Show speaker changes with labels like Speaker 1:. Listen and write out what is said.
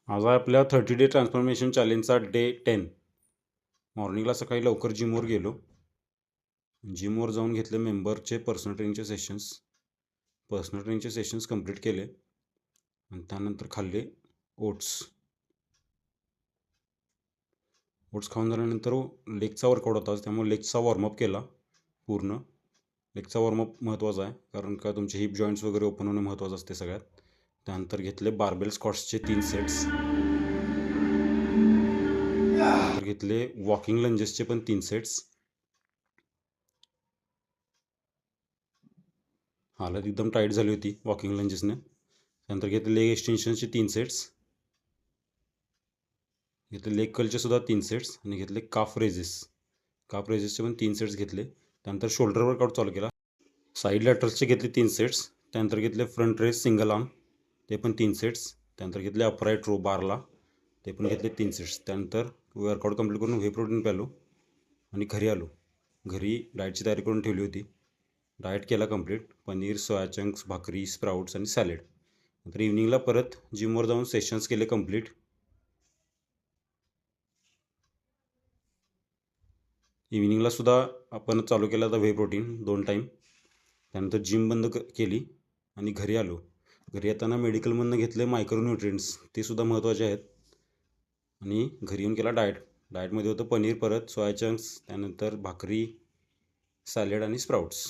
Speaker 1: आज आहे आपल्या 30 डे ट्रान्सफॉर्मेशन चॅलेंजचा डे 10. मॉर्निंगला सकाळी लवकर जिमवर गेलो. जिमवर जाऊन घेतले मेंबरचे पर्सनल ट्रेनिंगचे सेशन्स कंप्लीट केले आणि त्यानंतर खाल्ले ओट्स खाऊन झाल्यानंतर लेगचा वर्कआउट होता, त्यामुळे लेगचा वॉर्मअप केला. पूर्ण लेगचा वॉर्मअप महत्त्वाचा आहे, कारण का तुमचे हिप जॉईंट्स वगैरे ओपन होणे महत्त्वाचं असते सगळ्यात. त्यानंतर घेतले बार्बेल स्क्वॉट्सचे 3 सेट्स. नंतर घेतले वॉकिंग लंजेसचे पण 3 सेट्स. हालत एकदम टाईट झाली होती वॉकिंग लंजेसने. त्यानंतर घेतले लेग एक्सटेन्शनचे 3 सेट्स. घेतले लेग कर्लचे सुद्धा 3 सेट्स आणि घेतले काफ रेजेसचे पण 3 सेट्स घेतले. त्यानंतर शोल्डर वर्कआउट चालू केला. साईड लॅटरल्सचे घेतले 3 सेट्स. त्यानंतर घेतले फ्रंट रेस सिंगल आर्म, ते पण 3 सेट्स. त्यानंतर घेतले अपराईट रो बारला, ते पण घेतले 3 सेट्स. त्यानंतर वर्कआउट कंप्लीट करून व्हे प्रोटीन प्यालो आणि घरी आलो. घरी डाएटची तयारी करून ठेवली होती. डाएट केला कंप्लीट. पनीर, सोया चंक्स, भाकरी, स्प्राउट्स आणि सॅलेड. नंतर इव्हिनिंगला परत जिमवर जाऊन सेशन्स केले कंप्लीट. इव्हिनिंगला सुद्धा आपण चालू केला होता व्हे प्रोटीन 2 टाईम. त्यानंतर जिम बंद केली आणि घरी आलो. घरी येताना मेडिकलमधनं घेतले मायक्रोन्यूट्रिएंट्स, ते सुद्धा महत्त्वाचे आहेत. आणि घरी येऊन केला डाएटमध्ये होतं पनीर, परत सोया चंक्स, त्यानंतर भाकरी, सॅलेड आणि स्प्राउट्स.